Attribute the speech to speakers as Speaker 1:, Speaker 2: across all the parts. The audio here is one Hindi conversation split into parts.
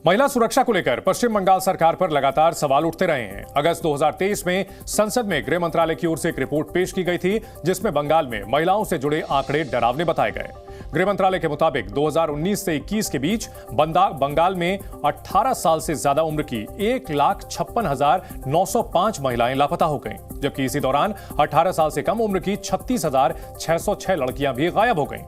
Speaker 1: महिला सुरक्षा को लेकर पश्चिम बंगाल सरकार पर लगातार सवाल उठते रहे हैं। अगस्त 2023 में संसद में गृह मंत्रालय की ओर से एक रिपोर्ट पेश की गई थी, जिसमें बंगाल में महिलाओं से जुड़े आंकड़े डरावने बताए गए। गृह मंत्रालय के मुताबिक 2019 से 21 के बीच बंगाल में 18 साल से ज्यादा उम्र की 1,56,905 महिलाएं लापता हो गईं, जबकि इसी दौरान 18 साल से कम उम्र की 36,606 लड़कियां भी गायब हो गईं।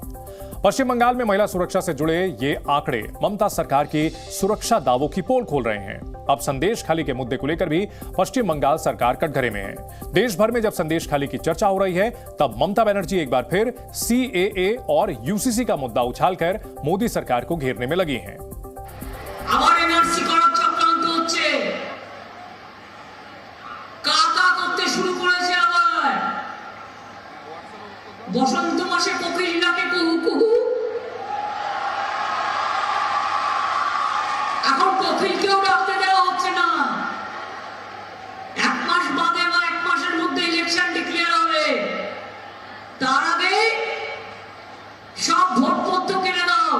Speaker 1: पश्चिम बंगाल में महिला सुरक्षा से जुड़े ये आंकड़े ममता सरकार की सुरक्षा दावों की पोल खोल रहे हैं। अब संदेश खाली के मुद्दे को लेकर भी पश्चिम बंगाल सरकार कटघरे में है। देश भर में जब संदेश खाली की चर्चा हो रही है, तब ममता बनर्जी एक बार फिर सीएए और यूसीसी का मुद्दा उछालकर मोदी सरकार को घेरने में लगी हैं।
Speaker 2: বসন্ত মাসে কোকিল ডাকে কুহু কুহু, এখন কোকিলকেও ডাকতে দেওয়া হচ্ছে না। এক মাস বাদে বা এক মাসের মধ্যে ইলেকশন ডিক্লেয়ার হবে, তার আগে সব ভোটপত্র কিনে দাও।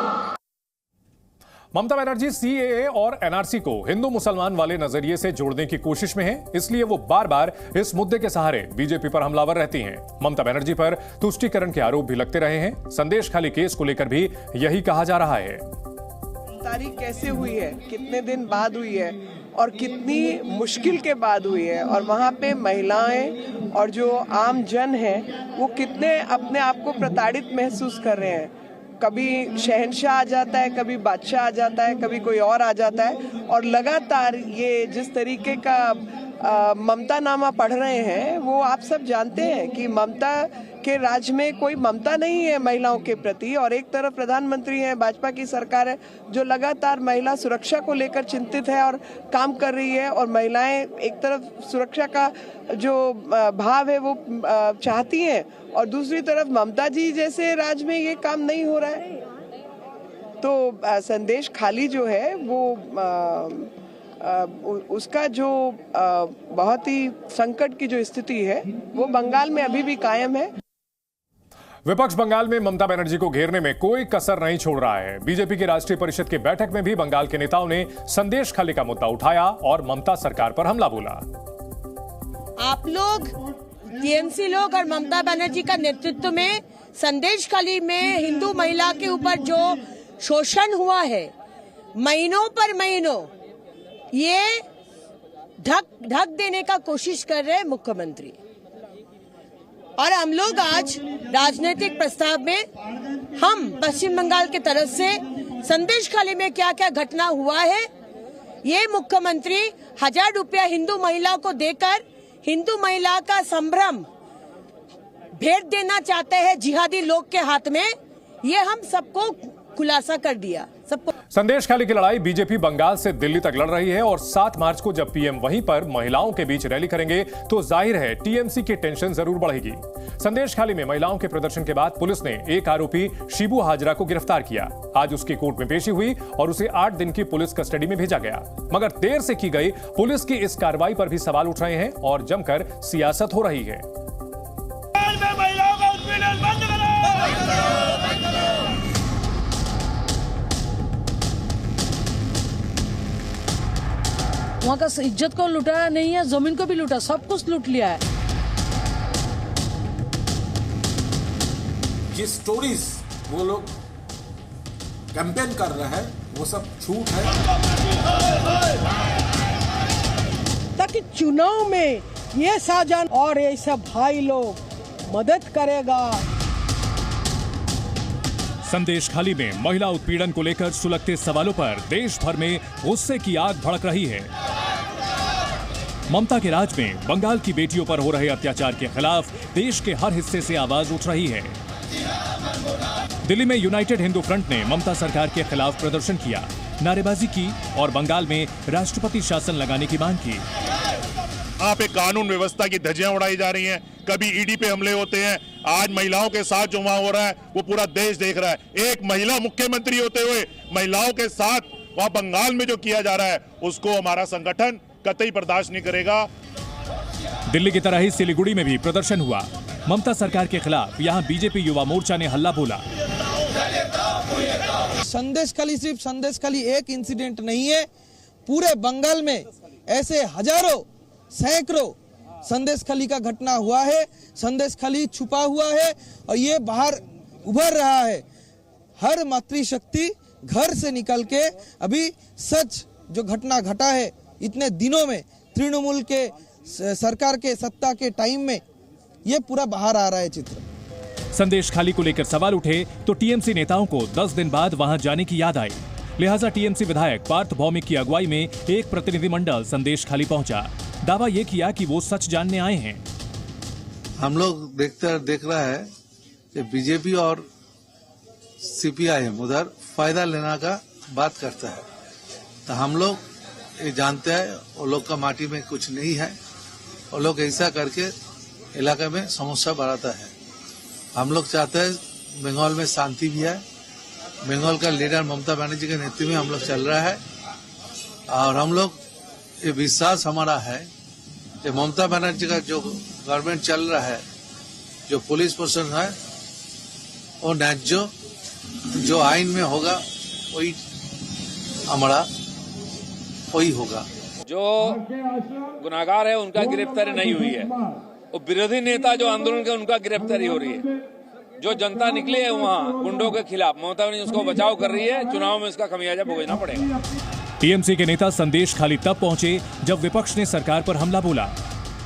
Speaker 1: ममता बनर्जी सीएए और एनआरसी को हिंदू मुसलमान वाले नजरिए से जोड़ने की कोशिश में है, इसलिए वो बार बार इस मुद्दे के सहारे बीजेपी पर हमलावर रहती हैं। ममता बनर्जी पर तुष्टीकरण के आरोप भी लगते रहे हैं। संदेश खाली केस को लेकर भी यही कहा जा रहा है।
Speaker 3: तारीख कैसे हुई है, कितने दिन बाद हुई है और कितनी मुश्किल के बाद हुई है, और वहाँ पे महिलाएं और जो आम जन है वो कितने अपने आप को प्रताड़ित महसूस कर रहे हैं। कभी शहंशाह आ जाता है, कभी बादशाह आ जाता है, कभी कोई और आ जाता है, और लगातार ये जिस तरीके का ममता नामा पढ़ रहे हैं, वो आप सब जानते हैं कि ममता के राज में कोई ममता नहीं है महिलाओं के प्रति। और एक तरफ प्रधानमंत्री है, भाजपा की सरकार है जो लगातार महिला सुरक्षा को लेकर चिंतित है और काम कर रही है, और महिलाएं एक तरफ सुरक्षा का जो भाव है वो चाहती हैं, और दूसरी तरफ ममता जी जैसे राज में ये काम नहीं हो रहा है। तो संदेश खाली जो है वो उसका जो बहुत ही संकट की जो स्थिति है वो बंगाल में अभी भी कायम है।
Speaker 1: विपक्ष बंगाल में ममता बनर्जी को घेरने में कोई कसर नहीं छोड़ रहा है। बीजेपी की राष्ट्रीय परिषद की बैठक में भी बंगाल के नेताओं ने संदेश खाली का मुद्दा उठाया और ममता सरकार पर हमला बोला।
Speaker 4: आप लोग टीएमसी लोग और ममता बनर्जी का नेतृत्व में संदेश खाली में हिंदू महिला के ऊपर जो शोषण हुआ है, महीनों पर महीनों ये ढक देने का कोशिश कर रहे हैं मुख्यमंत्री। और हम लोग आज राजनीतिक प्रस्ताव में हम पश्चिम बंगाल की तरफ से संदेश खाली में क्या क्या घटना हुआ है, ये मुख्यमंत्री 1000 रुपया हिंदू महिलाओं को देकर हिंदू महिला का संभ्रम भेंट देना चाहते हैं जिहादी लोग के हाथ में, ये हम सबको खुलासा कर दिया सबको।
Speaker 1: संदेश खाली की लड़ाई बीजेपी बंगाल से दिल्ली तक लड़ रही है, और 7 मार्च को जब पीएम वहीं पर महिलाओं के बीच रैली करेंगे तो जाहिर है टीएमसी की टेंशन जरूर बढ़ेगी। संदेश खाली में महिलाओं के प्रदर्शन के बाद पुलिस ने एक आरोपी शिबू हाजरा को गिरफ्तार किया। आज उसकी कोर्ट में पेशी हुई और उसे 8 दिन की पुलिस कस्टडी में भेजा गया, मगर देर से की गई पुलिस की इस कार्रवाई पर भी सवाल उठ रहे हैं और जमकर सियासत हो रही है।
Speaker 5: वहाँ का इज्जत को लुटाया नहीं है, जमीन को भी लूटा, सब कुछ लूट लिया है।
Speaker 6: ये स्टोरीज वो लोग कैंपेन कर रहे हैं, वो सब झूठ है,
Speaker 5: ताकि चुनाव में ये शाहजहां और ये सब भाई लोग मदद करेगा।
Speaker 1: संदेश खाली में महिला उत्पीड़न को लेकर सुलगते सवालों पर देश भर में गुस्से की आग भड़क रही है। ममता के राज में बंगाल की बेटियों पर हो रहे अत्याचार के खिलाफ देश के हर हिस्से से आवाज उठ रही है। दिल्ली में यूनाइटेड हिंदू फ्रंट ने ममता सरकार के खिलाफ प्रदर्शन किया, नारेबाजी की और बंगाल में राष्ट्रपति शासन लगाने की मांग की।
Speaker 7: यहाँ पे कानून व्यवस्था की धज्जियां उड़ाई जा रही हैं, कभी ईडी पे हमले होते हैं। आज महिलाओं के साथ जो वहां हो रहा है वो पूरा देश देख रहा है। एक महिला मुख्यमंत्री होते हुए महिलाओं के साथ वहां बंगाल में जो किया जा रहा है, उसको हमारा संगठन कतई बर्दाश्त नहीं करेगा।
Speaker 1: दिल्ली की तरह ही सिलीगुड़ी में भी प्रदर्शन हुआ। ममता सरकार के खिलाफ यहां बीजेपी युवा मोर्चा ने हल्ला बोला।
Speaker 8: संदेशखाली सिर्फ संदेशखाली एक इंसिडेंट नहीं है, पूरे बंगाल में ऐसे हजारों सैकड़ों संदेशखाली का घटना हुआ है। संदेशखाली छुपा हुआ है और ये बाहर उभर रहा है। हर मातृशक्ति घर से निकल के अभी सच जो घटना घटा है इतने दिनों में, तृणमूल के सरकार के सत्ता के टाइम में, ये पूरा बाहर आ रहा है चित्र।
Speaker 1: संदेशखाली को लेकर सवाल उठे तो टीएमसी नेताओं को 10 दिन बाद वहां जाने की याद आई। लिहाजा टीएमसी विधायक पार्थ भौमिक की अगुवाई में एक प्रतिनिधिमंडल संदेशखाली पहुंचा। दावा यह किया कि वो सच जानने आए हैं।
Speaker 9: हम लोग देख रहा है कि बीजेपी और सीपीआईएम उधर फायदा लेना का बात करता है, तो हम लोग ये जानते हैं वो लोग का माटी में कुछ नहीं है। वो लोग ऐसा करके इलाके में समस्या बढ़ाता है। हम लोग चाहते हैं बंगाल में शांति भी है। बंगाल का लीडर ममता बनर्जी के नेतृत्व में हम लोग चल रहा है और हम लोग ये विश्वास हमारा है कि ममता बनर्जी का जो गवर्नमेंट चल रहा है, जो पुलिस प्रशासन है, वो न्याय जो आइन में होगा वही हमारा वही होगा।
Speaker 10: जो गुनाहगार है उनका गिरफ्तारी नहीं हुई है, और विरोधी नेता जो आंदोलन के उनका गिरफ्तारी हो रही है। जो जनता निकली है वहाँ गुंडों के खिलाफ, ममता बनर्जी उसको बचाव कर रही है। चुनाव में इसका खमियाजा भुगतना पड़ेगा।
Speaker 1: टीएमसी के नेता संदेशखाली तब पहुंचे जब विपक्ष ने सरकार पर हमला बोला।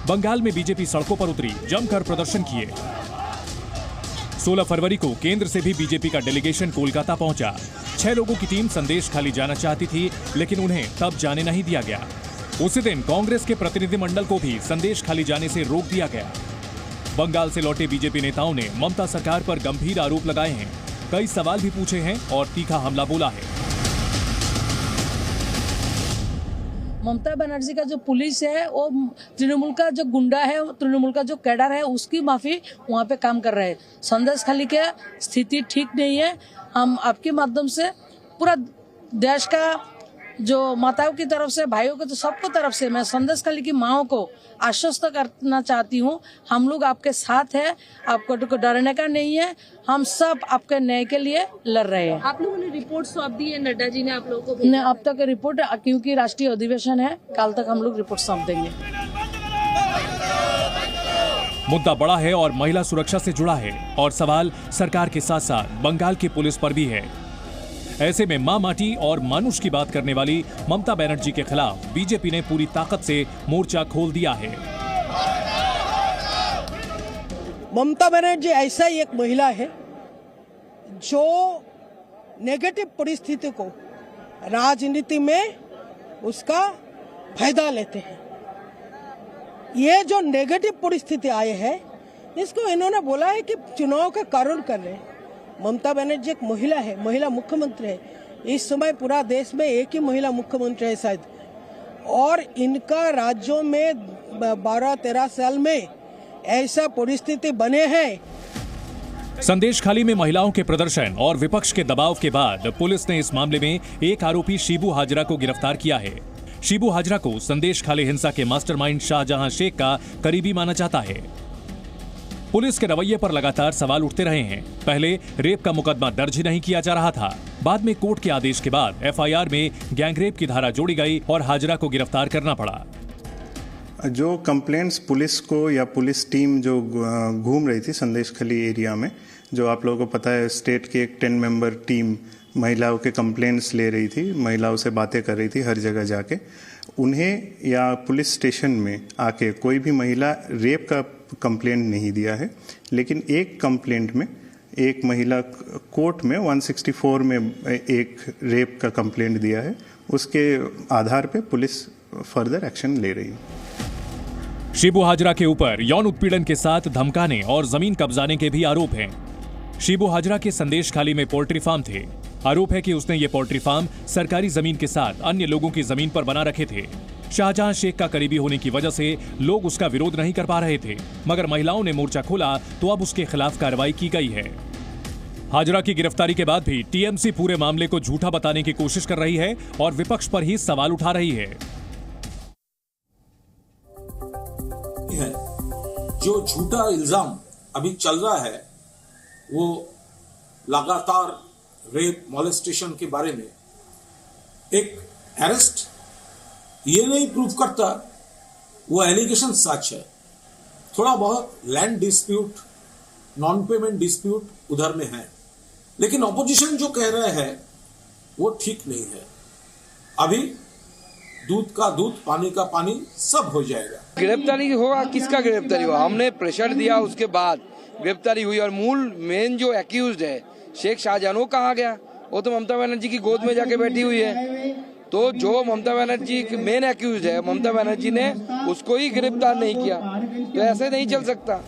Speaker 1: बंगाल में बीजेपी सड़कों पर उतरी, जमकर प्रदर्शन किए। 16 फरवरी को केंद्र से भी बीजेपी का डेलीगेशन कोलकाता पहुंचा। 6 लोगों की टीम संदेशखाली जाना चाहती थी, लेकिन उन्हें तब जाने नहीं दिया गया। उसी दिन कांग्रेस के प्रतिनिधिमंडल को भी संदेशखाली जाने से रोक दिया गया। बंगाल से लौटे बीजेपी नेताओं ने ममता सरकार पर गंभीर आरोप लगाए हैं, कई सवाल भी पूछे हैं और तीखा हमला बोला है।
Speaker 11: ममता बनर्जी का जो पुलिस है वो तृणमूल का जो गुंडा है, तृणमूल का जो कैडर है, उसकी माफी वहाँ पे काम कर रहे हैं। संदेशखाली की स्थिति ठीक नहीं है। हम आपके माध्यम से पूरा देश का जो माताओं की तरफ से, भाइयों के, तो सबको तरफ से मैं संदेशखाली की माओं को आश्वस्त करना चाहती हूँ, हम लोग आपके साथ हैं। आपको डरने का नहीं है। हम सब आपके न्याय के लिए लड़ रहे हैं।
Speaker 12: आप लोगों ने रिपोर्ट सौंप दी है? नड्डा जी ने आप लोगों को भेजा?
Speaker 11: नहीं, अब तक रिपोर्ट, क्योंकि राष्ट्रीय अधिवेशन है, कल तक हम लोग रिपोर्ट सौंप देंगे।
Speaker 1: मुद्दा बड़ा है और महिला सुरक्षा से जुड़ा है, और सवाल सरकार के साथ साथ बंगाल की पुलिस पर भी है। ऐसे में मां माटी और मानुष की बात करने वाली ममता बनर्जी के खिलाफ बीजेपी ने पूरी ताकत से मोर्चा खोल दिया है।
Speaker 5: ममता बनर्जी ऐसा ही एक महिला है जो नेगेटिव परिस्थिति को राजनीति में उसका फायदा लेते हैं। ये जो नेगेटिव परिस्थिति आए है, इसको इन्होंने बोला है कि चुनाव का कारण कर रहे हैं। ममता बनर्जी एक महिला है, महिला मुख्यमंत्री है। इस समय पूरा देश में एक ही महिला मुख्यमंत्री है शायद, और इनका राज्यों में 12-13 साल में ऐसा परिस्थिति बने हैं।
Speaker 1: संदेशखाली में महिलाओं के प्रदर्शन और विपक्ष के दबाव के बाद पुलिस ने इस मामले में एक आरोपी शिबू हाजरा को गिरफ्तार किया है। शिबू हाजरा को संदेशखाली हिंसा के मास्टरमाइंड शाहजहां शेख का करीबी माना जाता है। पुलिस के रवैये पर लगातार सवाल उठते रहे हैं। पहले रेप का मुकदमा दर्ज ही नहीं किया जा रहा था, बाद में कोर्ट के आदेश के बाद एफआईआर में गैंगरेप की धारा जोड़ी गई और हाजरा को गिरफ्तार करना पड़ा।
Speaker 13: जो कंप्लेंट्स पुलिस को या पुलिस टीम जो घूम रही थी संदेशखाली एरिया में, जो आप लोगों को पता है स्टेट की एक 10 मेंबर टीम महिलाओं के कंप्लेंट्स ले रही थी, महिलाओं से बातें कर रही थी हर जगह जाके। उन्हें या पुलिस स्टेशन में आके कोई भी महिला रेप का कंप्लेंट नहीं दिया है, लेकिन एक कंप्लेंट में एक महिला कोर्ट में 164 में एक रेप का कंप्लेंट दिया है। उसके आधार पे पुलिस फर्दर एक्शन ले रही है।
Speaker 1: शिबू हाजरा के ऊपर यौन उत्पीड़न के साथ धमकाने और जमीन कब्जाने के भी आरोप हैं। शिबू हाजरा के संदेशखाली में पोल्ट्री फार्म थे। आरोप है कि उसने ये पोल्ट्री फार्म सरकारी जमीन के साथ अन्य लोगों की जमीन पर बना रखे थे। शाहजहां शेख का करीबी होने की वजह से लोग उसका विरोध नहीं कर पा रहे थे, मगर महिलाओं ने मोर्चा खोला तो अब उसके खिलाफ कार्रवाई की गई है। हाजरा की गिरफ्तारी के बाद भी टीएमसी पूरे मामले को झूठा बताने की कोशिश कर रही है और विपक्ष पर ही सवाल उठा रही है।
Speaker 6: जो झूठा इल्जाम अभी चल रहा है वो लगातार रेप मॉलेस्टेशन के बारे में एक अरेस्ट ये नहीं प्रूव करता वो एलिगेशन सच है। थोड़ा बहुत land dispute, non payment dispute उधर में है, लेकिन ऑपोजिशन जो कह रहे हैं वो ठीक नहीं है। अभी दूध का दूध, पानी का पानी, सब हो जाएगा।
Speaker 14: गिरफ्तारी होगा, किसका गिरफ्तारी हुआ? हमने प्रेशर दिया, उसके बाद गिरफ्तारी हुई। और मूल मेन जो एक्यूज्ड है शेख शाहजहां, वो कहाँ गया? वो तो ममता बनर्जी की गोद में जाके बैठी हुई है। तो जो ममता बनर्जी की मेन एक्यूज्ड है, ममता बनर्जी ने उसको ही गिरफ्तार नहीं किया, तो ऐसे नहीं चल सकता।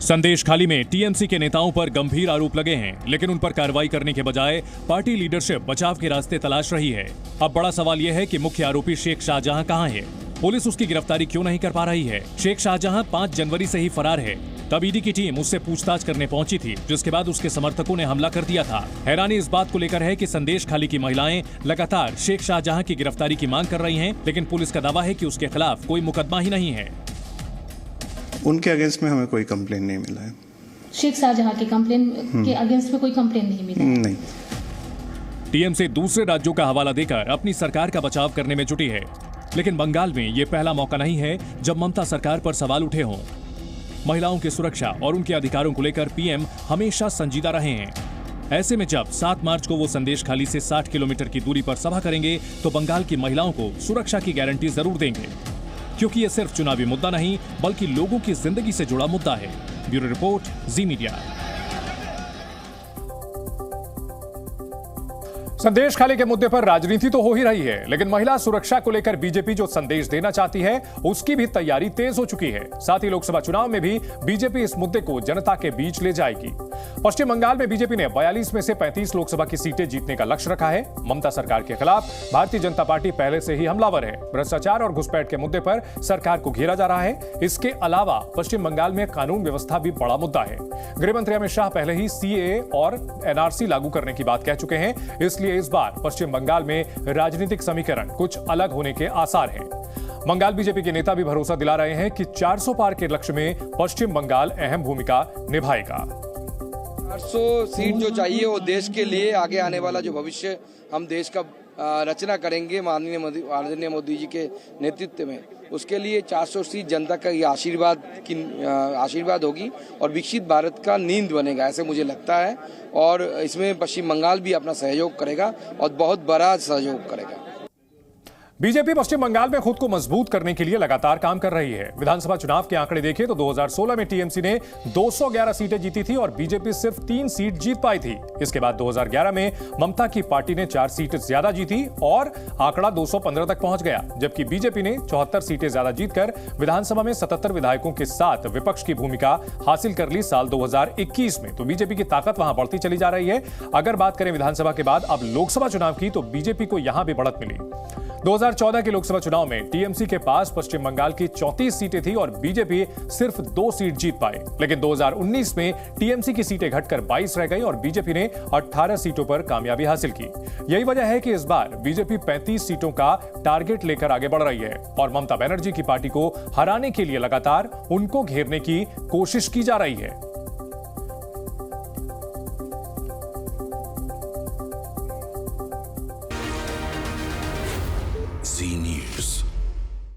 Speaker 1: संदेशखाली में टीएमसी के नेताओं पर गंभीर आरोप लगे हैं, लेकिन उन पर कार्रवाई करने के बजाय पार्टी लीडरशिप बचाव के रास्ते तलाश रही है। अब बड़ा सवाल यह है कि मुख्य आरोपी शेख शाहजहां कहां है? पुलिस उसकी गिरफ्तारी क्यों नहीं कर पा रही है? शेख शाहजहां 5 जनवरी से ही फरार है। तब ईडी की टीम उससे पूछताछ करने पहुंची थी, जिसके बाद उसके समर्थकों ने हमला कर दिया था। हैरानी इस बात को लेकर है कि संदेशखाली की महिलाएं लगातार शेख शाहजहां की गिरफ्तारी की मांग कर रही हैं, लेकिन पुलिस का दावा है कि उसके खिलाफ कोई मुकदमा ही नहीं है।
Speaker 13: उनके अगेंस्ट में हमें कोई कंप्लेन नहीं मिला है।
Speaker 15: शेख शाहजहां के कंप्लेन के अगेंस्ट में कोई कंप्लेन नहीं मिला?
Speaker 13: नहीं।
Speaker 1: टीएमसी दूसरे राज्यों का हवाला देकर अपनी सरकार का बचाव करने में जुटी है, लेकिन बंगाल में ये पहला मौका नहीं है जब ममता सरकार पर सवाल उठे हों। महिलाओं की सुरक्षा और उनके अधिकारों को लेकर पीएम हमेशा संजीदा रहे हैं। ऐसे में जब 7 मार्च को वो संदेशखाली से 60 किलोमीटर की दूरी पर सभा करेंगे तो बंगाल की महिलाओं को सुरक्षा की गारंटी जरूर देंगे, क्योंकि ये सिर्फ चुनावी मुद्दा नहीं बल्कि लोगों की जिंदगी से जुड़ा मुद्दा है। ब्यूरो रिपोर्ट, जी मीडिया। संदेशखाली के मुद्दे पर राजनीति तो हो ही रही है, लेकिन महिला सुरक्षा को लेकर बीजेपी जो संदेश देना चाहती है उसकी भी तैयारी तेज हो चुकी है। साथ ही लोकसभा चुनाव में भी बीजेपी इस मुद्दे को जनता के बीच ले जाएगी। पश्चिम बंगाल में बीजेपी ने 42 में से 35 लोकसभा की सीटें जीतने का लक्ष्य रखा है। ममता सरकार के खिलाफ भारतीय जनता पार्टी पहले से ही हमलावर है। भ्रष्टाचार और घुसपैठ के मुद्दे पर सरकार को घेरा जा रहा है। इसके अलावा पश्चिम बंगाल में कानून व्यवस्था भी बड़ा मुद्दा है। गृह मंत्री अमित शाह पहले ही सीएए और एनआरसी लागू करने की बात कह चुके हैं, इसलिए इस बार पश्चिम बंगाल में राजनीतिक समीकरण कुछ अलग होने के आसार हैं। बंगाल बीजेपी के नेता भी भरोसा दिला रहे हैं कि 400 पार के लक्ष्य में पश्चिम बंगाल अहम भूमिका निभाएगा।
Speaker 14: 400 सीट जो चाहिए वो देश के लिए आगे आने वाला जो भविष्य हम देश का रचना करेंगे माननीय मोदी जी के नेतृत्व में, उसके लिए 400 सीट जनता का ये आशीर्वाद होगी और विकसित भारत का नींद बनेगा, ऐसे मुझे लगता है। और इसमें पश्चिम बंगाल भी अपना सहयोग करेगा और बहुत बड़ा सहयोग करेगा।
Speaker 1: बीजेपी पश्चिम बंगाल में खुद को मजबूत करने के लिए लगातार काम कर रही है। विधानसभा चुनाव के आंकड़े देखें तो 2016 में टीएमसी ने 211 सीटें जीती थी और बीजेपी सिर्फ 3 सीट जीत पाई थी। इसके बाद 2011 में ममता की पार्टी ने 4 सीटें ज्यादा जीती और आंकड़ा 215 तक पहुंच गया, जबकि बीजेपी ने 74 सीटें ज्यादा जीतकर विधानसभा में 77 विधायकों के साथ विपक्ष की भूमिका हासिल कर ली साल 2021 में। तो बीजेपी की ताकत वहां बढ़ती चली जा रही है। अगर बात करें विधानसभा के बाद अब लोकसभा चुनाव की, तो बीजेपी को यहां भी बढ़त मिली। 2014 के लोकसभा चुनाव में टीएमसी के पास पश्चिम बंगाल की 34 सीटें थी और बीजेपी सिर्फ 2 सीट जीत पाए, लेकिन 2019 में टीएमसी की सीटें घटकर 22 रह गई और बीजेपी ने 18 सीटों पर कामयाबी हासिल की। यही वजह है कि इस बार बीजेपी 35 सीटों का टारगेट लेकर आगे बढ़ रही है और ममता बनर्जी की पार्टी को हराने के लिए लगातार उनको घेरने की कोशिश की जा रही है।